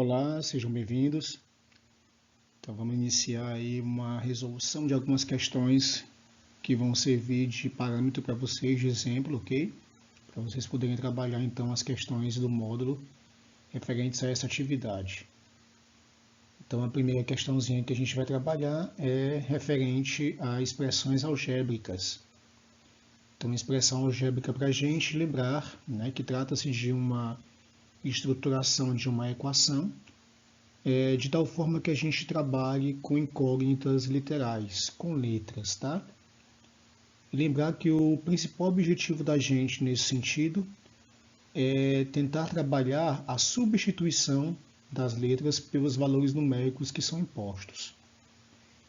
Olá, sejam bem-vindos. Então vamos iniciar aí uma resolução de algumas questões que vão servir de parâmetro para vocês, de exemplo, ok? Para vocês poderem trabalhar então as questões do módulo referentes a essa atividade. Então a primeira questãozinha que a gente vai trabalhar é referente a expressões algébricas. Então expressão algébrica para a gente lembrar, né, que trata-se de uma estruturação de uma equação, de tal forma que a gente trabalhe com incógnitas literais, com letras, tá? E lembrar que o principal objetivo da gente nesse sentido é tentar trabalhar a substituição das letras pelos valores numéricos que são impostos.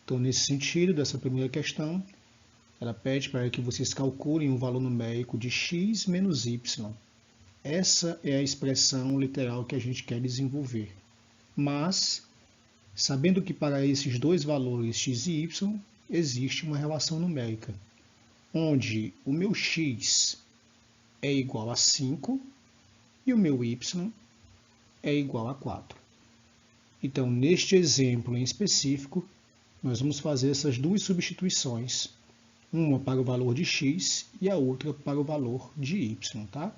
Então, nesse sentido, dessa primeira questão, ela pede para que vocês calculem o valor numérico de x menos y. Essa é a expressão literal que a gente quer desenvolver. Mas, sabendo que para esses dois valores x e y, existe uma relação numérica, onde o meu x é igual a 5 e o meu y é igual a 4. Então, neste exemplo em específico, nós vamos fazer essas duas substituições, uma para o valor de x e a outra para o valor de y, tá?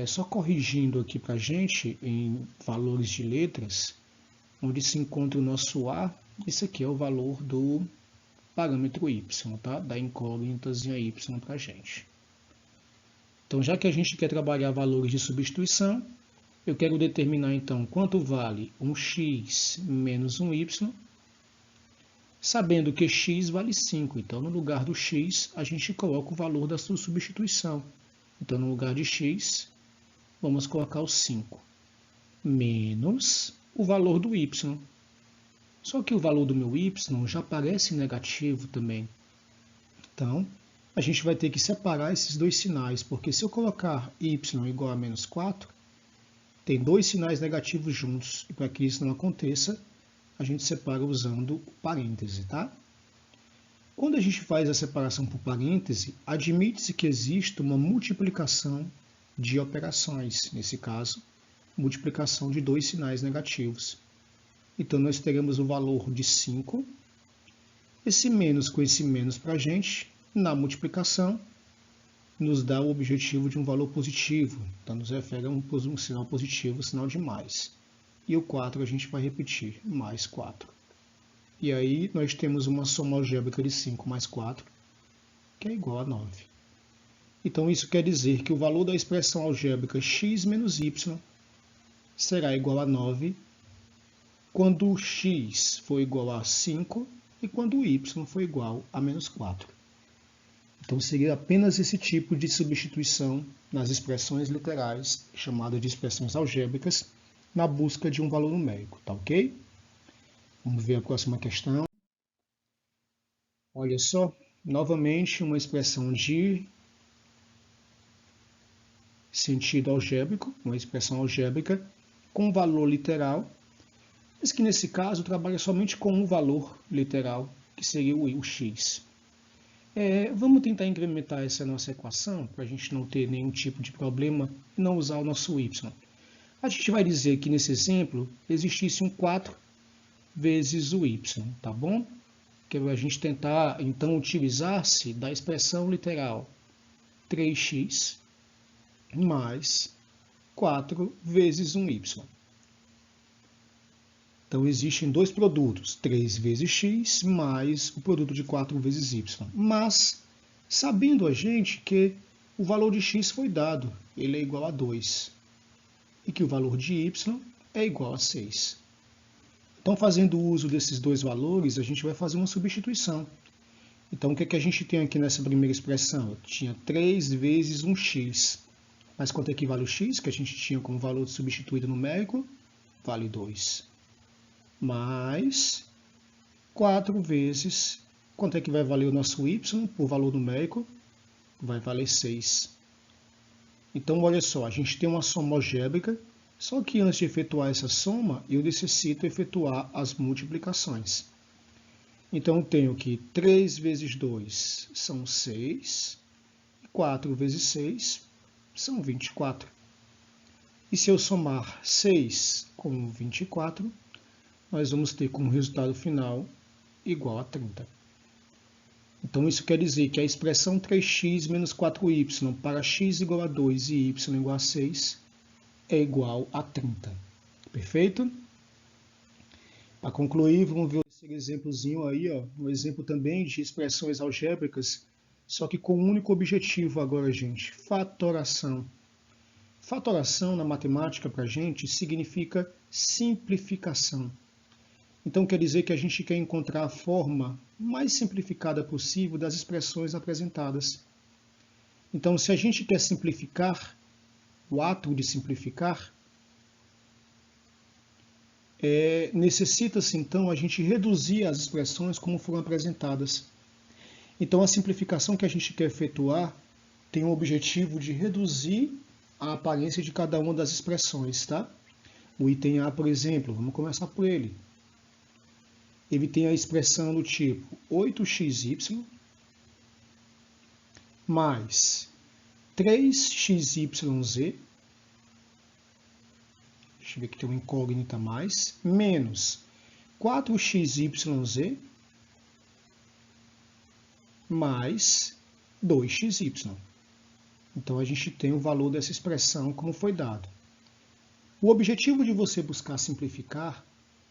Só corrigindo aqui para a gente, em valores de letras, onde se encontra o nosso A, esse aqui é o valor do parâmetro y, tá? Da incógnitazinha y para a gente. Então, já que a gente quer trabalhar valores de substituição, eu quero determinar então quanto vale um x menos um y, sabendo que x vale 5. Então, no lugar do x, a gente coloca o valor da sua substituição. Então, no lugar de x, vamos colocar o 5, menos o valor do y. Só que o valor do meu y já aparece negativo também. Então, a gente vai ter que separar esses dois sinais, porque se eu colocar y igual a menos 4, tem dois sinais negativos juntos. E para que isso não aconteça, a gente separa usando o parêntese, tá? Quando a gente faz a separação por parêntese, admite-se que existe uma multiplicação de operações, nesse caso, multiplicação de dois sinais negativos. Então, nós teremos o valor de 5, esse menos com esse menos para a gente, na multiplicação, nos dá o objetivo de um valor positivo, então nos refere a um sinal positivo, sinal de mais. E o 4 a gente vai repetir, mais 4. E aí nós temos uma soma algébrica de 5 mais 4, que é igual a 9. Então isso quer dizer que o valor da expressão algébrica x menos y será igual a 9 quando o x for igual a 5 e quando o y for igual a menos 4. Então seria apenas esse tipo de substituição nas expressões literais, chamada de expressões algébricas, na busca de um valor numérico, tá ok? Vamos ver a próxima questão. Olha só, novamente uma expressão de sentido algébrico, uma expressão algébrica com valor literal, mas que nesse caso trabalha somente com um valor literal, que seria o x. Vamos tentar incrementar essa nossa equação, para a gente não ter nenhum tipo de problema e não usar o nosso y. A gente vai dizer que nesse exemplo existisse um 4 vezes o y, tá bom? Que a gente tentar, então, utilizar-se da expressão literal 3x mais 4 vezes um y. Então, existem dois produtos, 3 vezes x mais o produto de 4 vezes y. Mas, sabendo a gente que o valor de x foi dado, ele é igual a 2, e que o valor de y é igual a 6. Então, fazendo uso desses dois valores, a gente vai fazer uma substituição. Então, o que é que a gente tem aqui nessa primeira expressão? Eu tinha 3 vezes um x. Mas quanto equivale o x, que a gente tinha como valor substituído numérico? Vale 2. Mais 4 vezes, quanto é que vai valer o nosso y por valor numérico? Vai valer 6. Então, olha só, a gente tem uma soma algébrica, só que antes de efetuar essa soma, eu necessito efetuar as multiplicações. Então, eu tenho que 3 vezes 2 são 6, e 4 vezes 6 são 24. E se eu somar 6 com 24, nós vamos ter como resultado final igual a 30. Então, isso quer dizer que a expressão 3x menos 4y para x igual a 2 e y igual a 6 é igual a 30. Perfeito? Para concluir, vamos ver esse exemplozinho aí, ó, um exemplo também de expressões algébricas, só que com um único objetivo agora, gente, fatoração. Fatoração na matemática para a gente significa simplificação. Então quer dizer que a gente quer encontrar a forma mais simplificada possível das expressões apresentadas. Então, se a gente quer simplificar, o ato de simplificar, necessita-se então a gente reduzir as expressões como foram apresentadas. Então a simplificação que a gente quer efetuar tem o objetivo de reduzir a aparência de cada uma das expressões, tá? O item A, por exemplo, vamos começar por ele. Ele tem a expressão do tipo 8xy mais 3xyz, deixa eu ver que tem uma incógnita a mais, menos 4xyz mais 2xy. Então a gente tem o valor dessa expressão como foi dado. O objetivo de você buscar simplificar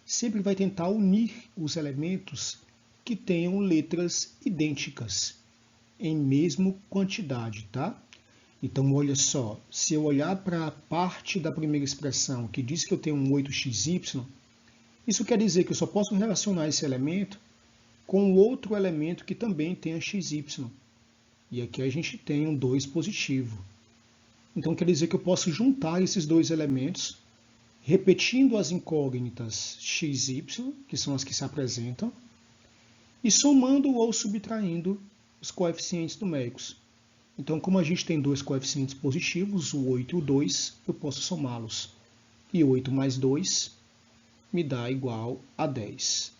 sempre vai tentar unir os elementos que tenham letras idênticas, em mesma quantidade, tá? Então, olha só, se eu olhar para a parte da primeira expressão que diz que eu tenho um 8xy, isso quer dizer que eu só posso relacionar esse elemento com outro elemento que também tenha xy. E aqui a gente tem um 2 positivo. Então, quer dizer que eu posso juntar esses dois elementos repetindo as incógnitas x, y, que são as que se apresentam, e somando ou subtraindo os coeficientes numéricos. Então, como a gente tem dois coeficientes positivos, o 8 e o 2, eu posso somá-los. E 8 mais 2 me dá igual a 10.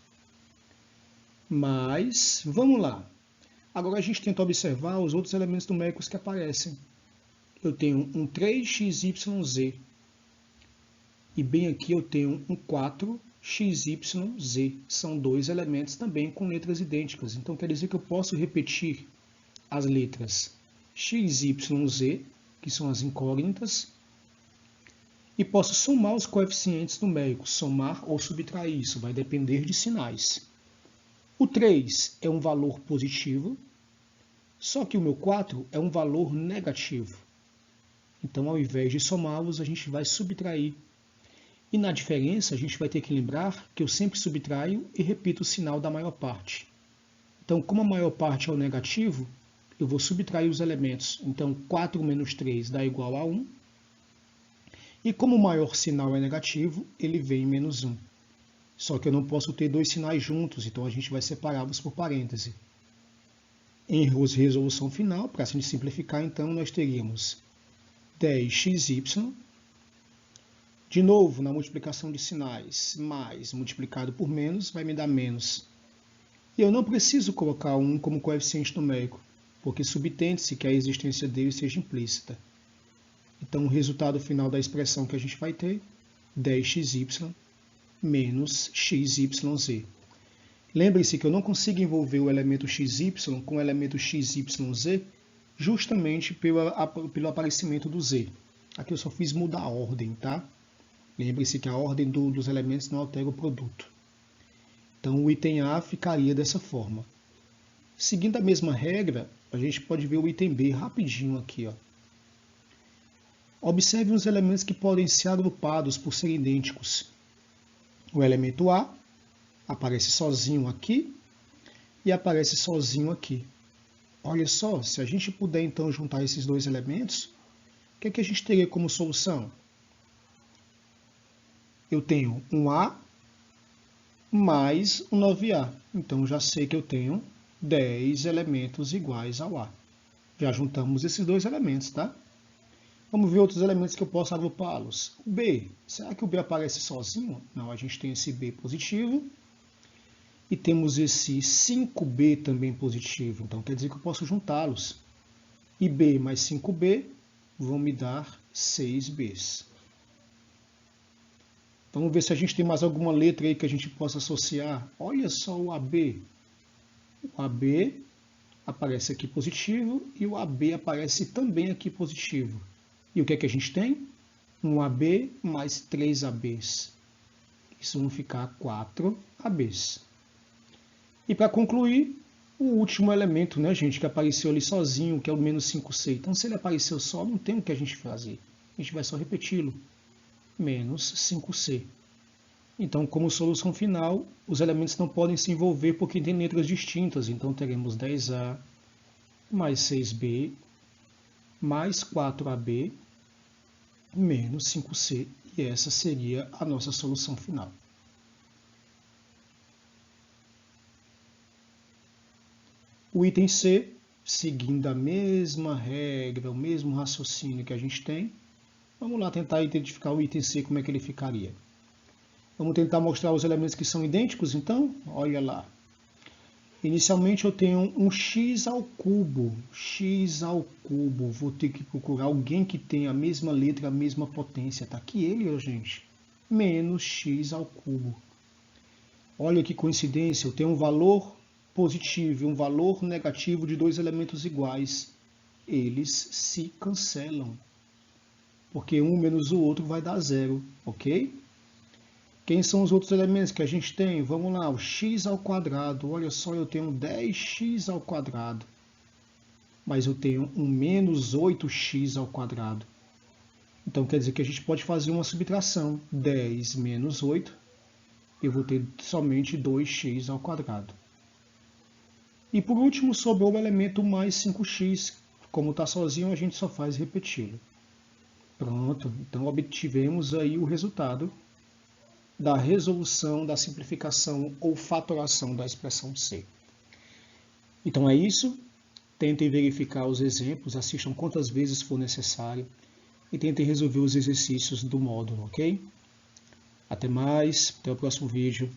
Mas, vamos lá. Agora a gente tenta observar os outros elementos numéricos que aparecem. Eu tenho um 3xyz. E bem aqui eu tenho um 4xyz. São dois elementos também com letras idênticas. Então quer dizer que eu posso repetir as letras xyz, que são as incógnitas, e posso somar os coeficientes numéricos, somar ou subtrair. Isso vai depender de sinais. O 3 é um valor positivo, só que o meu 4 é um valor negativo. Então, ao invés de somá-los, a gente vai subtrair. E na diferença, a gente vai ter que lembrar que eu sempre subtraio e repito o sinal da maior parte. Então, como a maior parte é o negativo, eu vou subtrair os elementos. Então, 4 menos 3 dá igual a 1. E como o maior sinal é negativo, ele vem em menos 1. Só que eu não posso ter dois sinais juntos, então a gente vai separá-los por parêntese. Em resolução final, para assim simplificar, então, nós teríamos 10xy, de novo, na multiplicação de sinais, mais multiplicado por menos, vai me dar menos. E eu não preciso colocar 1 como coeficiente numérico, porque subtende-se que a existência dele seja implícita. Então, o resultado final da expressão que a gente vai ter, 10xy menos xyz. Lembre-se que eu não consigo envolver o elemento xy com o elemento xyz justamente pelo aparecimento do z. Aqui eu só fiz mudar a ordem, tá? Lembre-se que a ordem dos elementos não altera o produto. Então, o item A ficaria dessa forma. Seguindo a mesma regra, a gente pode ver o item B rapidinho aqui, ó. Observe os elementos que podem ser agrupados por serem idênticos. O elemento A aparece sozinho aqui e aparece sozinho aqui. Olha só, se a gente puder então juntar esses dois elementos, o que é que a gente teria como solução? Eu tenho um A mais um 9A. Então já sei que eu tenho 10 elementos iguais ao A. Já juntamos esses dois elementos, tá? Vamos ver outros elementos que eu posso agrupá-los. O B. Será que o B aparece sozinho? Não, a gente tem esse B positivo. E temos esse 5B também positivo. Então quer dizer que eu posso juntá-los. E B mais 5B vão me dar 6Bs. Vamos ver se a gente tem mais alguma letra aí que a gente possa associar. Olha só o AB. O AB aparece aqui positivo e o AB aparece também aqui positivo. E o que é que a gente tem? Um AB mais 3 ABs. Isso vão ficar 4 ABs. E para concluir, o último elemento, né, gente, que apareceu ali sozinho, que é o menos 5C. Então, se ele apareceu só, não tem o que a gente fazer. A gente vai só repeti-lo. Menos 5C. Então, como solução final, os elementos não podem se envolver porque tem letras distintas. Então, teremos 10A mais 6B mais 4AB menos 5C. E essa seria a nossa solução final. O item C, seguindo a mesma regra, o mesmo raciocínio que a gente tem, vamos lá tentar identificar o item C, como é que ele ficaria. Vamos tentar mostrar os elementos que são idênticos, então? Olha lá. Inicialmente eu tenho um x ao cubo. X ao cubo. Vou ter que procurar alguém que tenha a mesma letra, a mesma potência. Está aqui ele, gente. Menos x ao cubo. Olha que coincidência. Eu tenho um valor positivo e um valor negativo de dois elementos iguais. Eles se cancelam. Porque um menos o outro vai dar zero, ok? Quem são os outros elementos que a gente tem? Vamos lá, o x ao quadrado. Olha só, eu tenho 10x ao quadrado. Mas eu tenho um menos 8x ao quadrado. Então quer dizer que a gente pode fazer uma subtração. 10 menos 8, eu vou ter somente 2x ao quadrado. E por último, sobrou o elemento mais 5x. Como está sozinho, a gente só faz repeti-lo. Pronto, então obtivemos aí o resultado da resolução da simplificação ou fatoração da expressão C. Então é isso. Tentem verificar os exemplos, assistam quantas vezes for necessário e tentem resolver os exercícios do módulo, ok? Até mais, até o próximo vídeo.